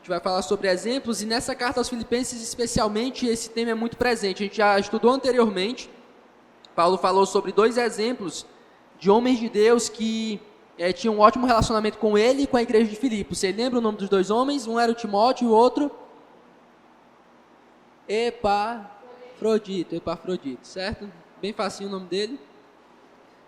gente vai falar sobre exemplos, e nessa carta aos Filipenses, especialmente, esse tema é muito presente. A gente já estudou anteriormente, Paulo falou sobre 2 exemplos de homens de Deus que tinham um ótimo relacionamento com ele e com a igreja de Filipos. Você lembra o nome dos 2 homens? Um era o Timóteo e o outro? Epafrodito, certo? Bem facinho o nome dele.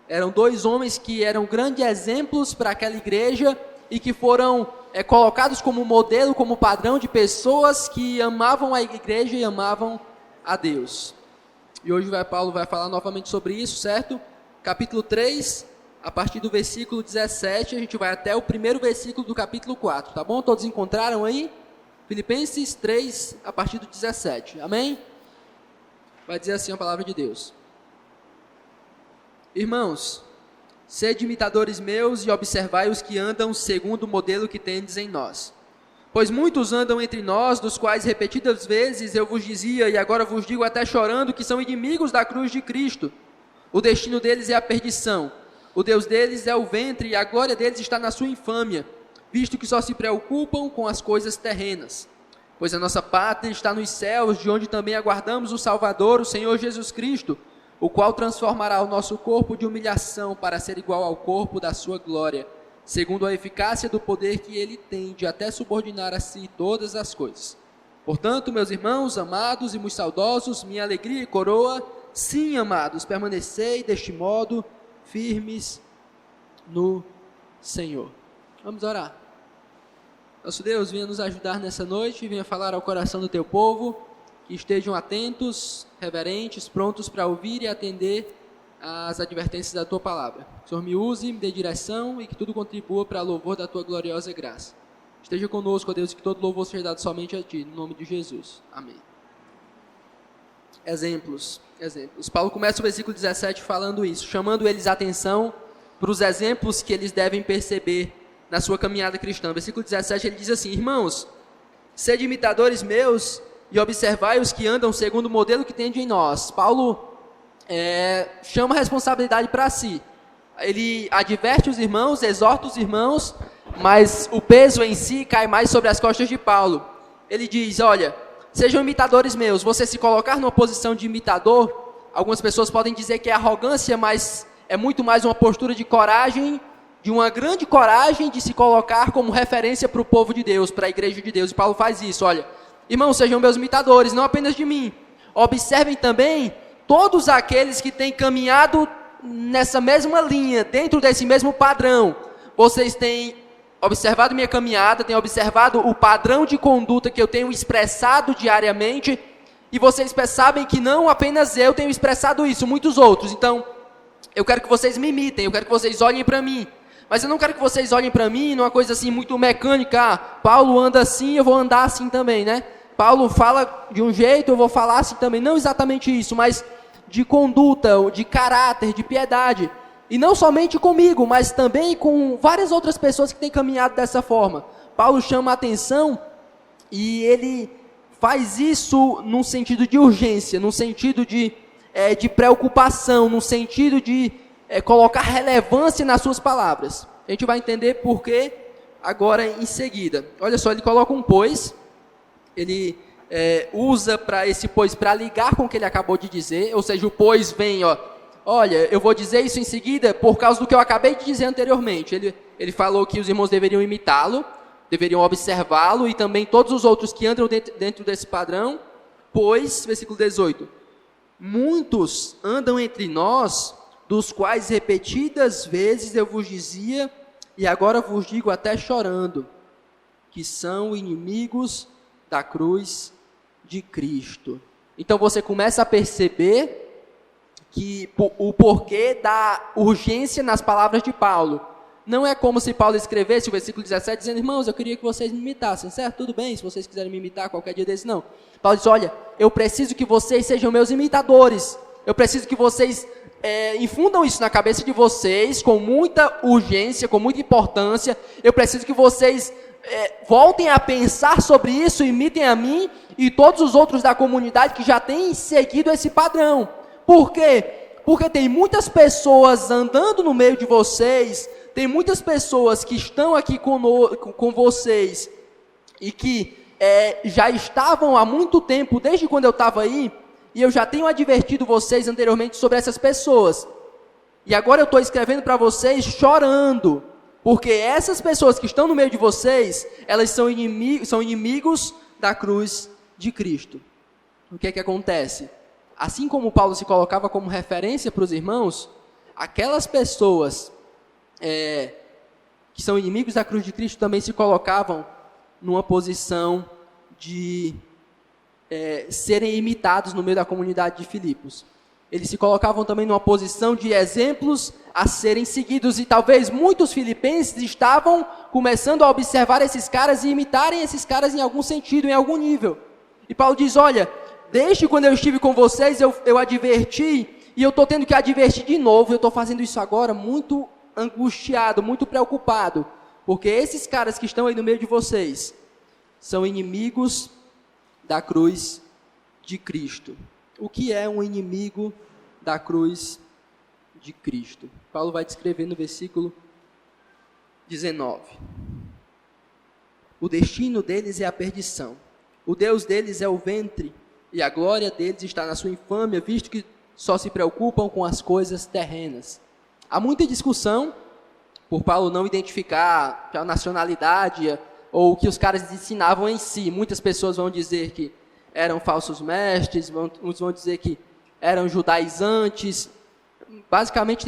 Eram 2 homens que eram grandes exemplos para aquela igreja e que foram colocados como modelo, como padrão de pessoas que amavam a igreja e amavam a Deus. E hoje Paulo vai falar novamente sobre isso, certo? Capítulo 3, a partir do versículo 17, a gente vai até o primeiro versículo do capítulo 4, tá bom? Todos encontraram aí? Filipenses 3, a partir do 17, amém? Vai dizer assim a palavra de Deus. Irmãos, sede imitadores meus e observai os que andam segundo o modelo que tendes em nós. Pois muitos andam entre nós, dos quais repetidas vezes eu vos dizia, e agora vos digo até chorando, que são inimigos da cruz de Cristo. O destino deles é a perdição, o Deus deles é o ventre, e a glória deles está na sua infâmia, visto que só se preocupam com as coisas terrenas. Pois a nossa pátria está nos céus, de onde também aguardamos o Salvador, o Senhor Jesus Cristo, o qual transformará o nosso corpo de humilhação para ser igual ao corpo da sua glória, segundo a eficácia do poder que ele tem de até subordinar a si todas as coisas. Portanto, meus irmãos, amados e muito saudosos, minha alegria e coroa, sim, amados, permanecei deste modo, firmes no Senhor. Vamos orar. Nosso Deus, venha nos ajudar nessa noite, venha falar ao coração do teu povo, que estejam atentos, reverentes, prontos para ouvir e atender às advertências da tua palavra. Que o Senhor me use, me dê direção e que tudo contribua para o louvor da tua gloriosa graça. Esteja conosco, ó Deus, e que todo louvor seja dado somente a ti, no nome de Jesus. Amém. Exemplos. Paulo começa o versículo 17 falando isso, chamando eles a atenção para os exemplos que eles devem perceber na sua caminhada cristã. Versículo 17 ele diz assim: irmãos, sede imitadores meus e observai os que andam segundo o modelo que tende em nós. Paulo chama a responsabilidade para si. Ele adverte os irmãos, exorta os irmãos, mas o peso em si cai mais sobre as costas de Paulo. Ele diz: olha, sejam imitadores meus. Você se colocar numa posição de imitador, algumas pessoas podem dizer que é arrogância, mas é muito mais uma postura de coragem, de uma grande coragem de se colocar como referência para o povo de Deus, para a igreja de Deus. E Paulo faz isso, olha, irmãos, sejam meus imitadores, não apenas de mim. Observem também todos aqueles que têm caminhado nessa mesma linha, dentro desse mesmo padrão. Vocês têm observado minha caminhada, têm observado o padrão de conduta que eu tenho expressado diariamente, e vocês sabem que não apenas eu tenho expressado isso, muitos outros. Então, eu quero que vocês me imitem, eu quero que vocês olhem para mim. Mas eu não quero que vocês olhem para mim numa coisa assim muito mecânica. Paulo anda assim, eu vou andar assim também, né? Paulo fala de um jeito, eu vou falar assim também. Não exatamente isso, mas de conduta, de caráter, de piedade. E não somente comigo, mas também com várias outras pessoas que têm caminhado dessa forma. Paulo chama a atenção e ele faz isso num sentido de urgência, num sentido de preocupação, num sentido de colocar relevância nas suas palavras. A gente vai entender por quê agora em seguida. Olha só, ele coloca um pois, ele usa para esse pois para ligar com o que ele acabou de dizer, ou seja, o pois vem, olha, eu vou dizer isso em seguida por causa do que eu acabei de dizer anteriormente. Ele falou que os irmãos deveriam imitá-lo, deveriam observá-lo, e também todos os outros que andam dentro desse padrão, pois, versículo 18, muitos andam entre nós, dos quais repetidas vezes eu vos dizia, e agora vos digo até chorando, que são inimigos da cruz de Cristo. Então você começa a perceber que o porquê da urgência nas palavras de Paulo. Não é como se Paulo escrevesse o versículo 17 dizendo: irmãos, eu queria que vocês me imitassem, certo? Tudo bem, se vocês quiserem me imitar qualquer dia desse, não. Paulo diz: olha, eu preciso que vocês sejam meus imitadores, eu preciso que vocês infundam isso na cabeça de vocês com muita urgência, com muita importância. Eu preciso que vocês voltem a pensar sobre isso, imitem a mim e todos os outros da comunidade que já têm seguido esse padrão. Por quê? Porque tem muitas pessoas andando no meio de vocês, tem muitas pessoas que estão aqui com vocês e que já estavam há muito tempo, desde quando eu estava aí, e eu já tenho advertido vocês anteriormente sobre essas pessoas. E agora eu estou escrevendo para vocês chorando, porque essas pessoas que estão no meio de vocês, elas são inimigos da cruz de Cristo. O que é que acontece? Assim como Paulo se colocava como referência para os irmãos, aquelas pessoas que são inimigos da cruz de Cristo também se colocavam numa posição de serem imitados no meio da comunidade de Filipos. Eles se colocavam também numa posição de exemplos a serem seguidos, e talvez muitos filipenses estavam começando a observar esses caras e imitarem esses caras em algum sentido, em algum nível. E Paulo diz, olha, desde quando eu estive com vocês, eu adverti, e eu estou tendo que advertir de novo, eu estou fazendo isso agora muito angustiado, muito preocupado, porque esses caras que estão aí no meio de vocês são inimigos da cruz de Cristo. O que é um inimigo da cruz de Cristo? Paulo vai descrever no versículo 19. O destino deles é a perdição. O Deus deles é o ventre, e a glória deles está na sua infâmia, visto que só se preocupam com as coisas terrenas. Há muita discussão, por Paulo não identificar a nacionalidade ou o que os caras ensinavam em si. Muitas pessoas vão dizer que eram falsos mestres, uns vão dizer que eram judaizantes. Basicamente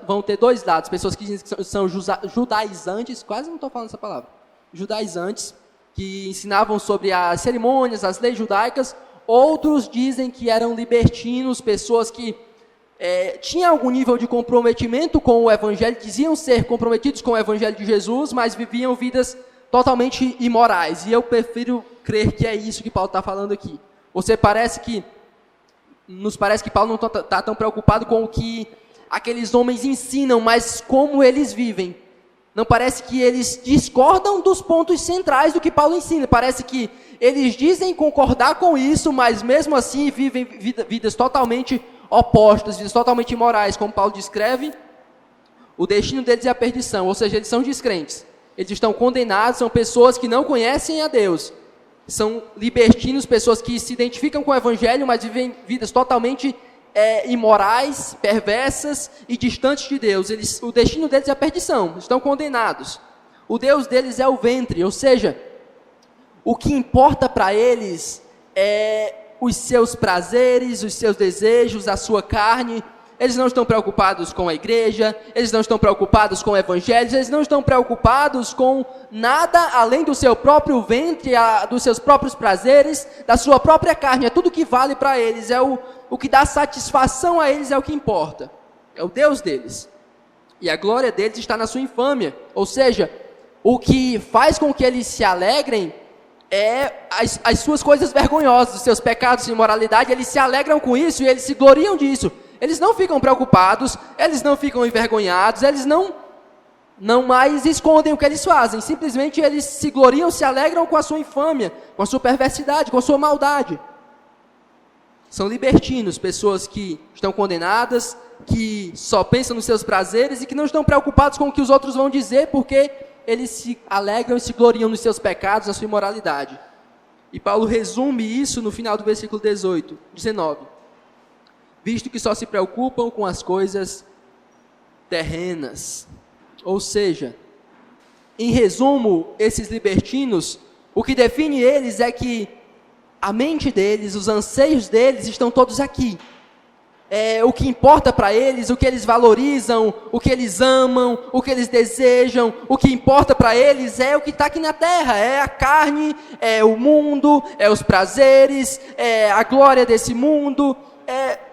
vão ter dois lados, pessoas que dizem que são judaizantes, quase não estou falando essa palavra, judaizantes, que ensinavam sobre as cerimônias, as leis judaicas. Outros dizem que eram libertinos, pessoas que tinham algum nível de comprometimento com o Evangelho, diziam ser comprometidos com o Evangelho de Jesus, mas viviam vidas totalmente imorais. E eu prefiro crer que é isso que Paulo está falando aqui. Nos parece que Paulo não está tão preocupado com o que aqueles homens ensinam, mas como eles vivem. Não parece que eles discordam dos pontos centrais do que Paulo ensina. Parece que eles dizem concordar com isso, mas mesmo assim vivem vidas totalmente opostas, vidas totalmente imorais. Como Paulo descreve, o destino deles é a perdição, ou seja, eles são descrentes. Eles estão condenados, são pessoas que não conhecem a Deus. São libertinos, pessoas que se identificam com o Evangelho, mas vivem vidas totalmente imorais, perversas e distantes de Deus. O destino deles é a perdição, estão condenados. O Deus deles é o ventre, ou seja, o que importa para eles é os seus prazeres, os seus desejos, a sua carne. Eles não estão preocupados com a igreja, eles não estão preocupados com o evangelho, eles não estão preocupados com nada além do seu próprio ventre, dos seus próprios prazeres, da sua própria carne. É tudo que vale para eles, o que dá satisfação a eles é o que importa. É o Deus deles. E a glória deles está na sua infâmia. Ou seja, o que faz com que eles se alegrem é as suas coisas vergonhosas, os seus pecados e imoralidade. Eles se alegram com isso e eles se gloriam disso. Eles não ficam preocupados, eles não ficam envergonhados, eles não mais escondem o que eles fazem. Simplesmente eles se gloriam, se alegram com a sua infâmia, com a sua perversidade, com a sua maldade. São libertinos, pessoas que estão condenadas, que só pensam nos seus prazeres e que não estão preocupados com o que os outros vão dizer, porque eles se alegram e se gloriam nos seus pecados, na sua imoralidade. E Paulo resume isso no final do versículo 19. Visto que só se preocupam com as coisas terrenas. Ou seja, em resumo, esses libertinos, o que define eles é que a mente deles, os anseios deles estão todos aqui. O que importa para eles, o que eles valorizam, o que eles amam, o que eles desejam, o que importa para eles é o que está aqui na terra, é a carne, é o mundo, é os prazeres, é a glória desse mundo.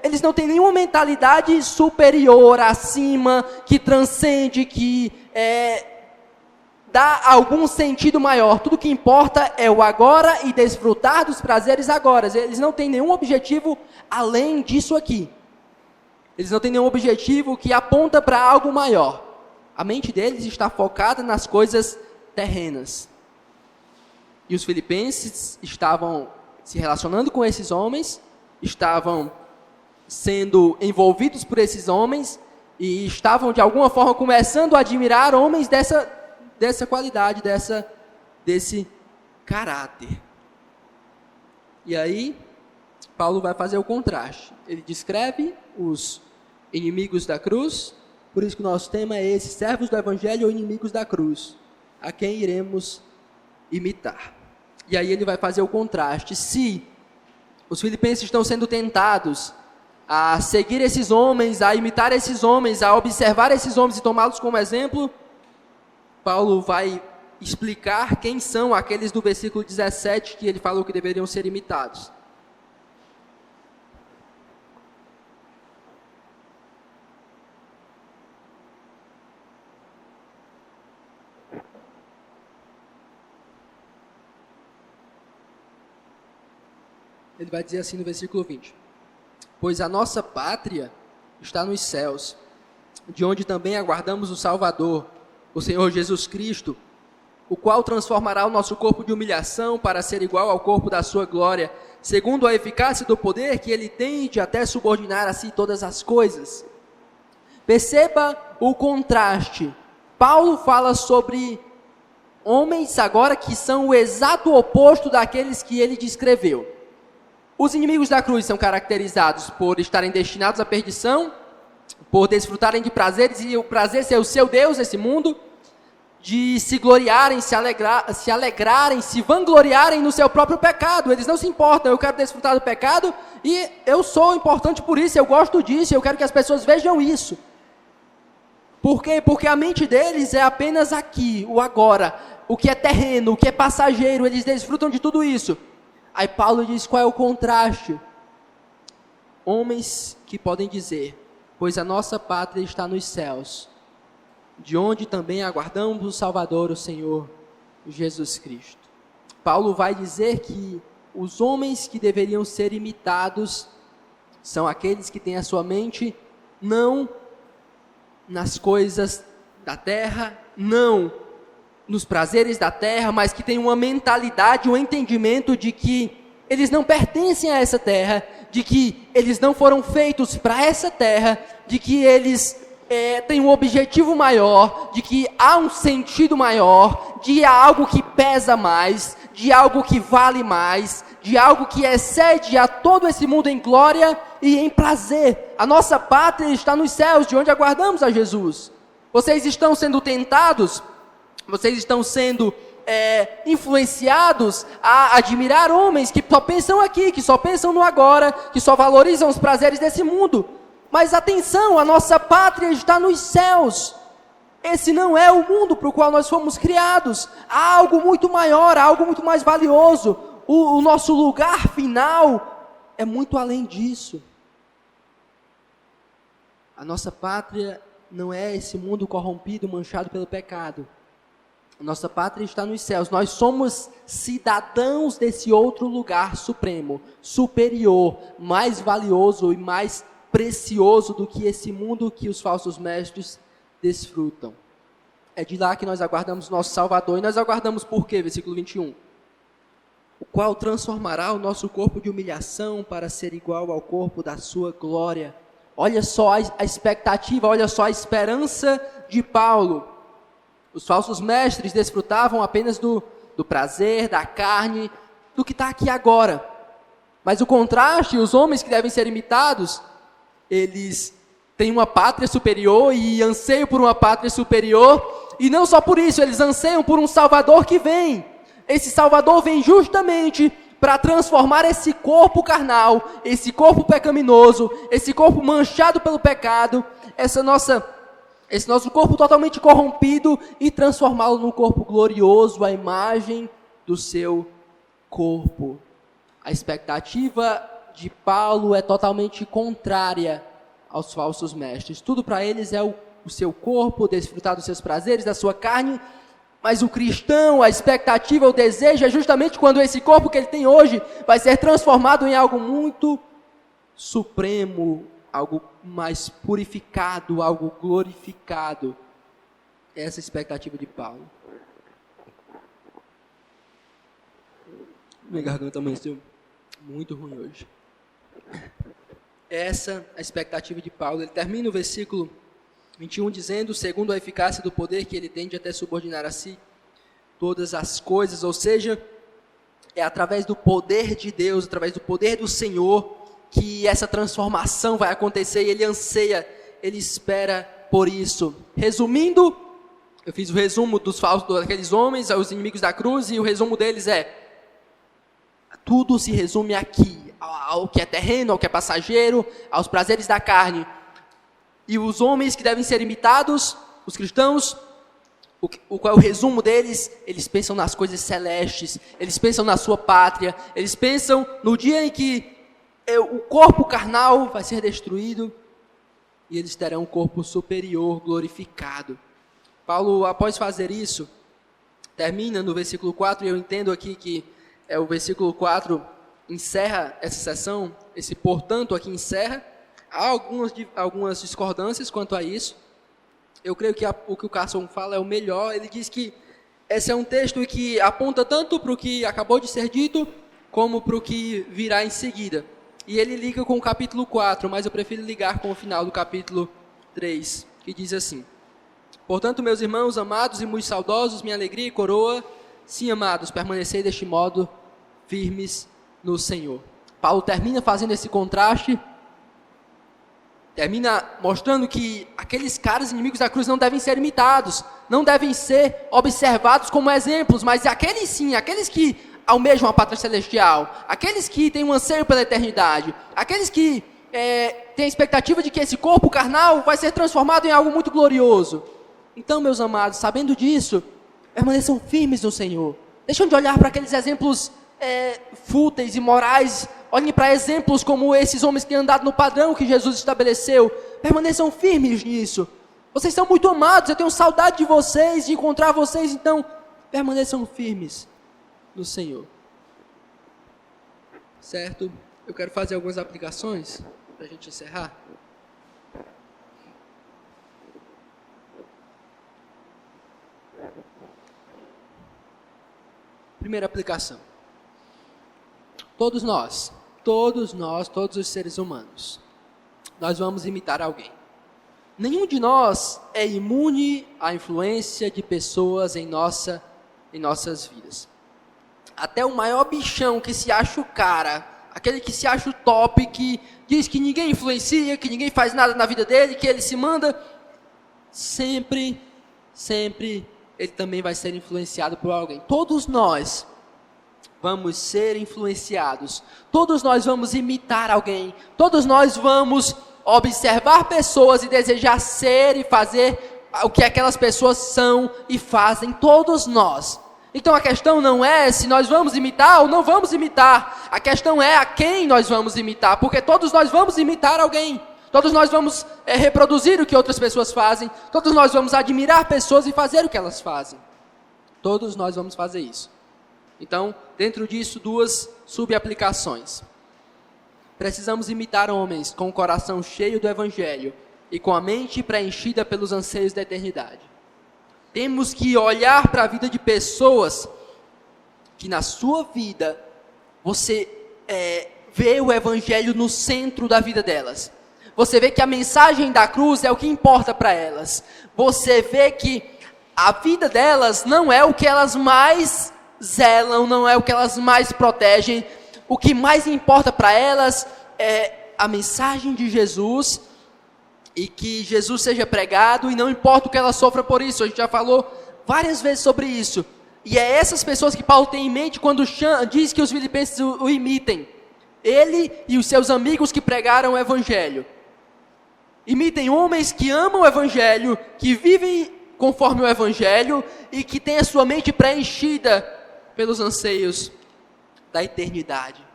Eles não têm nenhuma mentalidade superior, acima, que transcende, que dá algum sentido maior. Tudo que importa é o agora e desfrutar dos prazeres agora. Eles não têm nenhum objetivo além disso aqui. Eles não têm nenhum objetivo que aponta para algo maior. A mente deles está focada nas coisas terrenas. E os filipenses estavam se relacionando com esses homens, estavam sendo envolvidos por esses homens e estavam de alguma forma começando a admirar homens dessa qualidade, desse caráter. E aí, Paulo vai fazer o contraste. Ele descreve os inimigos da cruz, por isso que o nosso tema é esse: servos do evangelho ou inimigos da cruz, a quem iremos imitar. E aí ele vai fazer o contraste. Se os filipenses estão sendo tentados a seguir esses homens, a imitar esses homens, a observar esses homens e tomá-los como exemplo, Paulo vai explicar quem são aqueles do versículo 17 que ele falou que deveriam ser imitados. Ele vai dizer assim no versículo 20: pois a nossa pátria está nos céus, de onde também aguardamos o Salvador, o Senhor Jesus Cristo, o qual transformará o nosso corpo de humilhação para ser igual ao corpo da sua glória, segundo a eficácia do poder que ele tem de até subordinar a si todas as coisas. Perceba o contraste. Paulo fala sobre homens agora que são o exato oposto daqueles que ele descreveu. Os inimigos da cruz são caracterizados por estarem destinados à perdição, por desfrutarem de prazeres e o prazer ser o seu Deus nesse mundo, de se gloriarem, se alegrarem, se vangloriarem no seu próprio pecado. Eles não se importam: eu quero desfrutar do pecado e eu sou importante por isso, eu gosto disso, eu quero que as pessoas vejam isso. Por quê? Porque a mente deles é apenas aqui, o agora, o que é terreno, o que é passageiro. Eles desfrutam de tudo isso. Aí Paulo diz qual é o contraste. Homens que podem dizer: pois a nossa pátria está nos céus, de onde também aguardamos o Salvador, o Senhor Jesus Cristo. Paulo vai dizer que os homens que deveriam ser imitados são aqueles que têm a sua mente não nas coisas da terra, não nos prazeres da terra, mas que têm uma mentalidade, um entendimento de que eles não pertencem a essa terra, de que eles não foram feitos para essa terra, de que eles têm um objetivo maior, de que há um sentido maior, de algo que pesa mais, de algo que vale mais, de algo que excede a todo esse mundo em glória e em prazer. A nossa pátria está nos céus, de onde aguardamos a Jesus. Vocês estão sendo tentados, vocês estão sendo influenciados a admirar homens que só pensam aqui, que só pensam no agora, que só valorizam os prazeres desse mundo. Mas atenção, a nossa pátria está nos céus. Esse não é o mundo para o qual nós fomos criados. Há algo muito maior, há algo muito mais valioso. O nosso lugar final é muito além disso. A nossa pátria não é esse mundo corrompido, manchado pelo pecado. A nossa pátria está nos céus. Nós somos cidadãos desse outro lugar supremo, superior, mais valioso e mais precioso do que esse mundo que os falsos mestres desfrutam. É de lá que nós aguardamos nosso Salvador. E nós aguardamos por quê? Versículo 21. O qual transformará o nosso corpo de humilhação para ser igual ao corpo da sua glória. Olha só a expectativa, olha só a esperança de Paulo. Os falsos mestres desfrutavam apenas do prazer, da carne, do que está aqui agora. Mas o contraste, os homens que devem ser imitados, eles têm uma pátria superior e anseiam por uma pátria superior. E não só por isso, eles anseiam por um Salvador que vem. Esse Salvador vem justamente para transformar esse corpo carnal, esse corpo pecaminoso, esse corpo manchado pelo pecado, esse nosso corpo totalmente corrompido, e transformá-lo num corpo glorioso, à imagem do seu corpo. A expectativa de Paulo é totalmente contrária aos falsos mestres. Tudo para eles é o seu corpo, desfrutar dos seus prazeres, da sua carne, mas o cristão, a expectativa, o desejo é justamente quando esse corpo que ele tem hoje vai ser transformado em algo muito supremo, algo mais purificado, algo glorificado. Essa é a expectativa de Paulo. Minha garganta amanheceu muito ruim hoje. Essa é a expectativa de Paulo. Ele termina o versículo 21 dizendo: segundo a eficácia do poder que ele tem de até subordinar a si todas as coisas. Ou seja, é através do poder de Deus, através do poder do Senhor, que essa transformação vai acontecer, e ele anseia, ele espera por isso. Resumindo, eu fiz o resumo daqueles homens, os inimigos da cruz, e o resumo deles é: tudo se resume aqui, ao que é terreno, ao que é passageiro, aos prazeres da carne. E os homens que devem ser imitados, os cristãos, qual é o resumo deles? Eles pensam nas coisas celestes, eles pensam na sua pátria, eles pensam no dia em que o corpo carnal vai ser destruído e eles terão um corpo superior, glorificado. Paulo, após fazer isso, termina no versículo 4, e eu entendo aqui que o versículo 4 encerra essa sessão, esse portanto aqui encerra. Há algumas discordâncias quanto a isso. Eu creio que o que o Carson fala é o melhor. Ele diz que esse é um texto que aponta tanto para o que acabou de ser dito, como para o que virá em seguida. E ele liga com o capítulo 4, mas eu prefiro ligar com o final do capítulo 3, que diz assim: portanto, meus irmãos amados e muito saudosos, minha alegria e coroa, sim, amados, permanecei deste modo firmes no Senhor. Paulo termina fazendo esse contraste, termina mostrando que aqueles caras inimigos da cruz não devem ser imitados, não devem ser observados como exemplos, mas aqueles sim, aqueles que almejam a pátria celestial, aqueles que têm um anseio pela eternidade, aqueles que têm a expectativa de que esse corpo carnal vai ser transformado em algo muito glorioso. Então, meus amados, sabendo disso, permaneçam firmes no Senhor. Deixam de olhar para aqueles exemplos fúteis e morais. Olhem para exemplos como esses homens que têm andado no padrão que Jesus estabeleceu. Permaneçam firmes nisso. Vocês são muito amados, eu tenho saudade de vocês, de encontrar vocês, então permaneçam firmes no Senhor. Certo? Eu quero fazer algumas aplicações para a gente encerrar. Primeira aplicação. Todos os seres humanos, nós vamos imitar alguém. Nenhum de nós é imune à influência de pessoas em nossas vidas. Até o maior bichão que se acha o cara, aquele que se acha o top, que diz que ninguém influencia, que ninguém faz nada na vida dele, que ele se manda, sempre ele também vai ser influenciado por alguém. Todos nós vamos ser influenciados, todos nós vamos imitar alguém, todos nós vamos observar pessoas e desejar ser e fazer o que aquelas pessoas são e fazem, todos nós. Então a questão não é se nós vamos imitar ou não vamos imitar, a questão é a quem nós vamos imitar, porque todos nós vamos imitar alguém, todos nós vamos reproduzir o que outras pessoas fazem, todos nós vamos admirar pessoas e fazer o que elas fazem, todos nós vamos fazer isso. Então, dentro disso, duas subaplicações. Precisamos imitar homens com o coração cheio do Evangelho e com a mente preenchida pelos anseios da eternidade. Temos que olhar para a vida de pessoas que na sua vida você vê o Evangelho no centro da vida delas. Você vê que a mensagem da cruz é o que importa para elas. Você vê que a vida delas não é o que elas mais zelam, não é o que elas mais protegem. O que mais importa para elas é a mensagem de Jesus e que Jesus seja pregado, e não importa o que ela sofra por isso. A gente já falou várias vezes sobre isso. E é essas pessoas que Paulo tem em mente quando diz que os filipenses o imitem. Ele e os seus amigos que pregaram o Evangelho. Imitem homens que amam o Evangelho, que vivem conforme o Evangelho e que têm a sua mente preenchida pelos anseios da eternidade.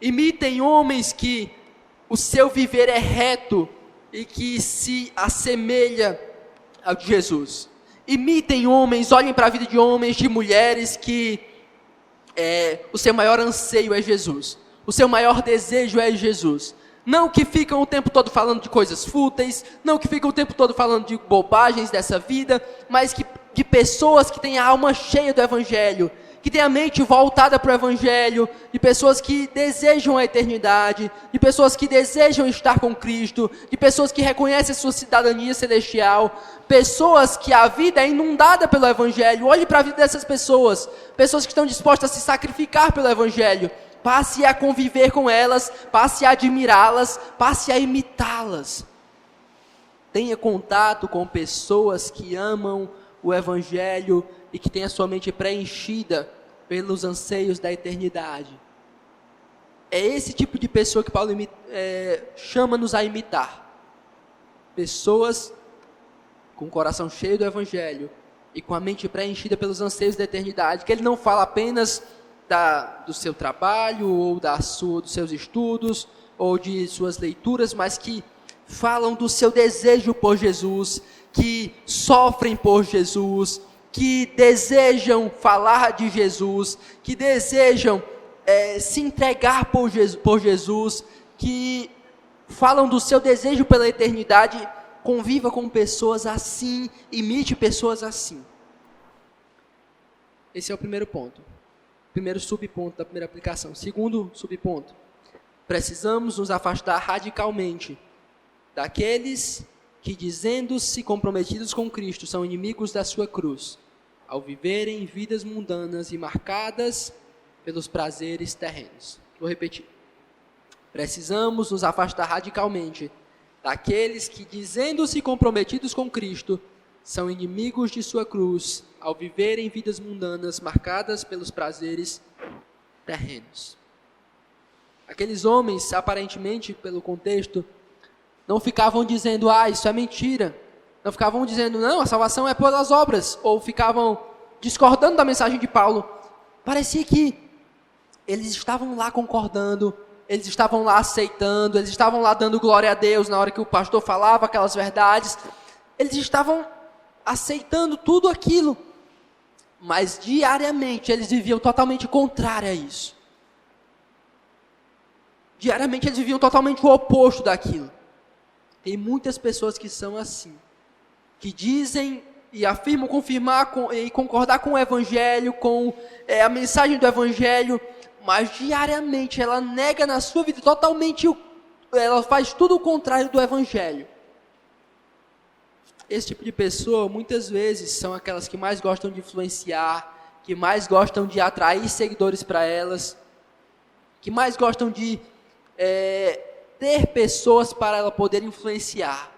Imitem homens que o seu viver é reto e que se assemelha ao de Jesus. Imitem homens, olhem para a vida de homens, de mulheres que o seu maior anseio é Jesus. O seu maior desejo é Jesus. Não que ficam o tempo todo falando de coisas fúteis, não que ficam o tempo todo falando de bobagens dessa vida, mas que pessoas que têm a alma cheia do Evangelho, que têm a mente voltada para o Evangelho, de pessoas que desejam a eternidade, de pessoas que desejam estar com Cristo, de pessoas que reconhecem a sua cidadania celestial, pessoas que a vida é inundada pelo Evangelho. Olhe para a vida dessas pessoas, pessoas que estão dispostas a se sacrificar pelo Evangelho. Passe a conviver com elas, passe a admirá-las, passe a imitá-las. Tenha contato com pessoas que amam o Evangelho e que têm a sua mente preenchida pelos anseios da eternidade. É esse tipo de pessoa que Paulo chama-nos a imitar. Pessoas com o coração cheio do Evangelho e com a mente preenchida pelos anseios da eternidade, que ele não fala apenas do seu trabalho, ou dos seus estudos, ou de suas leituras, mas que falam do seu desejo por Jesus, que sofrem por Jesus, que desejam falar de Jesus, que desejam se entregar por Jesus, que falam do seu desejo pela eternidade. Conviva com pessoas assim, imite pessoas assim. Esse é o primeiro ponto. Primeiro subponto da primeira aplicação. Segundo subponto, precisamos nos afastar radicalmente daqueles que, dizendo-se comprometidos com Cristo, são inimigos da sua cruz, ao viverem vidas mundanas e marcadas pelos prazeres terrenos. Vou repetir. Precisamos nos afastar radicalmente daqueles que, dizendo-se comprometidos com Cristo, são inimigos de sua cruz, ao viverem vidas mundanas marcadas pelos prazeres terrenos. Aqueles homens, aparentemente, pelo contexto, não ficavam dizendo, isso é mentira. Não ficavam dizendo, não, a salvação é pelas obras. Ou ficavam discordando da mensagem de Paulo. Parecia que eles estavam lá concordando, eles estavam lá aceitando, eles estavam lá dando glória a Deus na hora que o pastor falava aquelas verdades. Eles estavam aceitando tudo aquilo. Mas diariamente eles viviam totalmente contrário a isso. Diariamente eles viviam totalmente o oposto daquilo. Tem muitas pessoas que são assim, que dizem e afirmam e concordar com o Evangelho, com a mensagem do Evangelho, mas diariamente ela nega na sua vida totalmente, ela faz tudo o contrário do Evangelho. Esse tipo de pessoa, muitas vezes, são aquelas que mais gostam de influenciar, que mais gostam de atrair seguidores para elas, que mais gostam de ter pessoas para ela poder influenciar.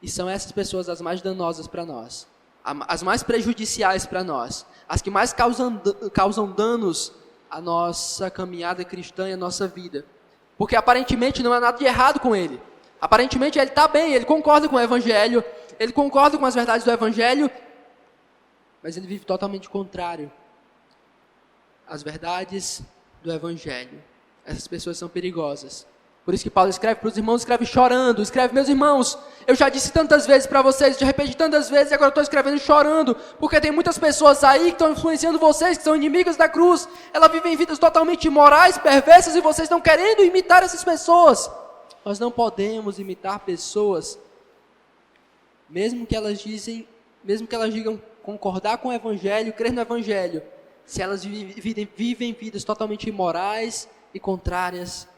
E são essas pessoas as mais danosas para nós, as mais prejudiciais para nós, as que mais causam danos à nossa caminhada cristã e à nossa vida. Porque aparentemente não há nada de errado com ele. Aparentemente ele está bem, ele concorda com o Evangelho, ele concorda com as verdades do Evangelho, mas ele vive totalmente contrário às verdades do Evangelho. Essas pessoas são perigosas. Por isso que Paulo escreve para os irmãos, escreve chorando, escreve, meus irmãos, eu já disse tantas vezes para vocês, já repeti tantas vezes, e agora eu estou escrevendo chorando, porque tem muitas pessoas aí que estão influenciando vocês, que são inimigas da cruz, elas vivem vidas totalmente imorais, perversas, e vocês estão querendo imitar essas pessoas. Nós não podemos imitar pessoas, mesmo que elas digam concordar com o Evangelho, crer no Evangelho, se elas vivem vidas totalmente imorais e contrárias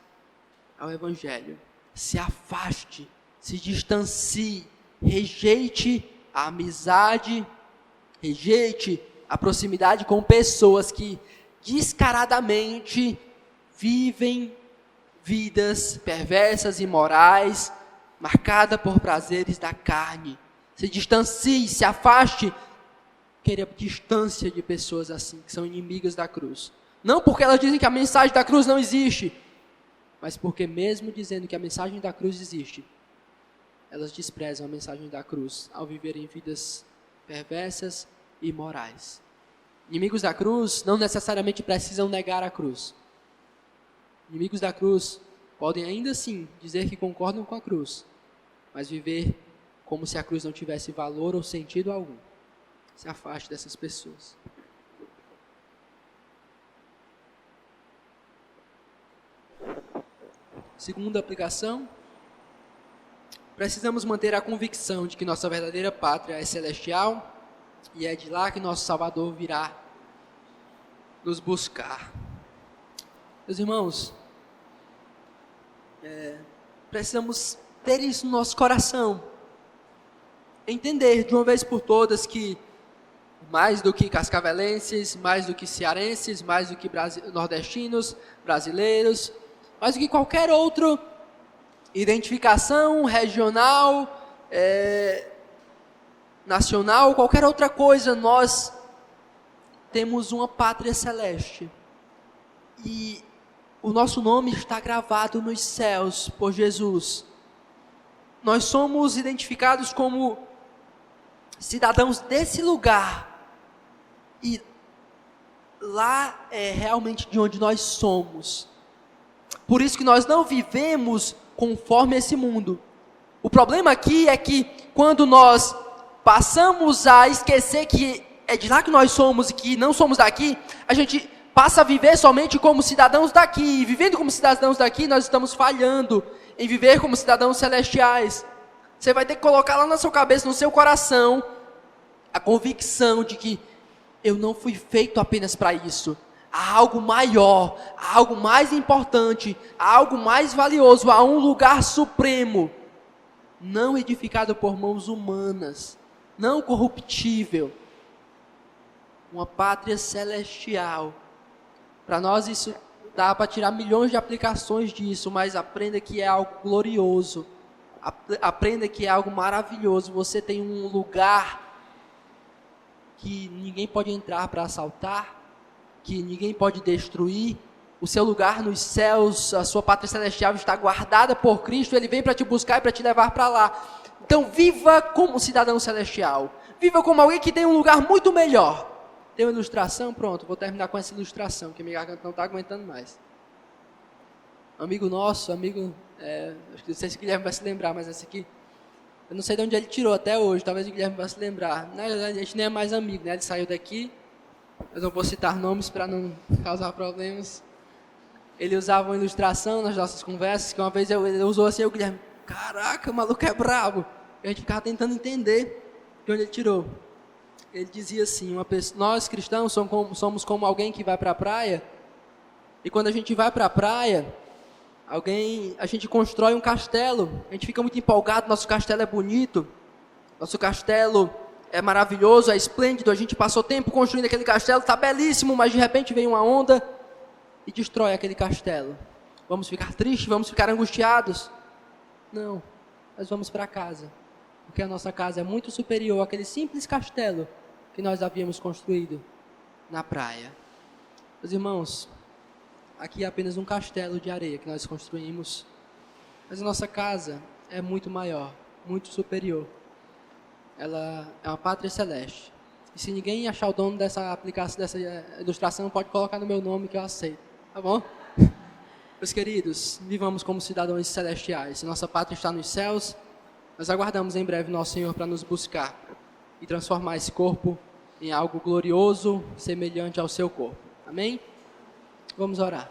ao Evangelho. Se afaste, se distancie, rejeite a amizade, rejeite a proximidade com pessoas que descaradamente vivem vidas perversas e imorais, marcada por prazeres da carne. Se distancie, se afaste, queira distância de pessoas assim, que são inimigas da cruz. Não porque elas dizem que a mensagem da cruz não existe, mas porque mesmo dizendo que a mensagem da cruz existe, elas desprezam a mensagem da cruz ao viverem vidas perversas e imorais. Inimigos da cruz não necessariamente precisam negar a cruz. Inimigos da cruz podem ainda assim dizer que concordam com a cruz, mas viver como se a cruz não tivesse valor ou sentido algum. Se afaste dessas pessoas. Segunda aplicação, precisamos manter a convicção de que nossa verdadeira pátria é celestial e é de lá que nosso Salvador virá. nos buscar. Meus irmãos, precisamos ter isso no nosso coração. Entender de uma vez por todas que mais do que cascavelenses, mais do que cearenses, mais do que nordestinos, brasileiros, mais do que qualquer outra identificação regional, nacional, qualquer outra coisa, nós temos uma pátria celeste. E o nosso nome está gravado nos céus por Jesus. Nós somos identificados como cidadãos desse lugar. E lá é realmente de onde nós somos. Por isso que nós não vivemos conforme esse mundo. O problema aqui é que quando nós passamos a esquecer que é de lá que nós somos e que não somos daqui, a gente passa a viver somente como cidadãos daqui. E vivendo como cidadãos daqui, nós estamos falhando em viver como cidadãos celestiais. Você vai ter que colocar lá na sua cabeça, no seu coração, a convicção de que eu não fui feito apenas para isso. Há algo maior, há algo mais importante, há algo mais valioso, há um lugar supremo, não edificado por mãos humanas, não corruptível, uma pátria celestial. Para nós isso dá para tirar milhões de aplicações disso, mas aprenda que é algo glorioso, aprenda que é algo maravilhoso. Você tem um lugar que ninguém pode entrar para assaltar, que ninguém pode destruir. O seu lugar nos céus, a sua pátria celestial está guardada por Cristo. Ele vem para te buscar e para te levar para lá. Então viva como cidadão celestial, viva como alguém que tem um lugar muito melhor. Tem uma ilustração? Pronto, vou terminar com essa ilustração, que minha garganta não está aguentando mais. Amigo nosso, acho que não sei se o Guilherme vai se lembrar, mas esse aqui, eu não sei de onde ele tirou até hoje, talvez o Guilherme vai se lembrar. Na verdade, a gente nem é mais amigo, né? Ele saiu daqui, eu não vou citar nomes para não causar problemas. Ele usava uma ilustração nas nossas conversas, que uma vez ele usou assim, o Guilherme, caraca, o maluco é brabo. E a gente ficava tentando entender de onde ele tirou. Ele dizia assim, nós cristãos somos como alguém que vai para a praia, e quando a gente vai para a praia, a gente constrói um castelo, a gente fica muito empolgado, nosso castelo é bonito, nosso castelo é maravilhoso, é esplêndido, a gente passou tempo construindo aquele castelo, está belíssimo, mas de repente vem uma onda e destrói aquele castelo. Vamos ficar tristes, vamos ficar angustiados? Não, nós vamos para casa, porque a nossa casa é muito superior àquele simples castelo que nós havíamos construído na praia. Meus irmãos, aqui é apenas um castelo de areia que nós construímos, mas a nossa casa é muito maior, muito superior. Ela é uma pátria celeste. E se ninguém achar o dono dessa aplicação, dessa ilustração, pode colocar no meu nome que eu aceito, tá bom? Meus queridos, vivamos como cidadãos celestiais. Nossa pátria está nos céus. Nós aguardamos em breve nosso Senhor para nos buscar e transformar esse corpo em algo glorioso, semelhante ao seu corpo. Amém? Vamos orar.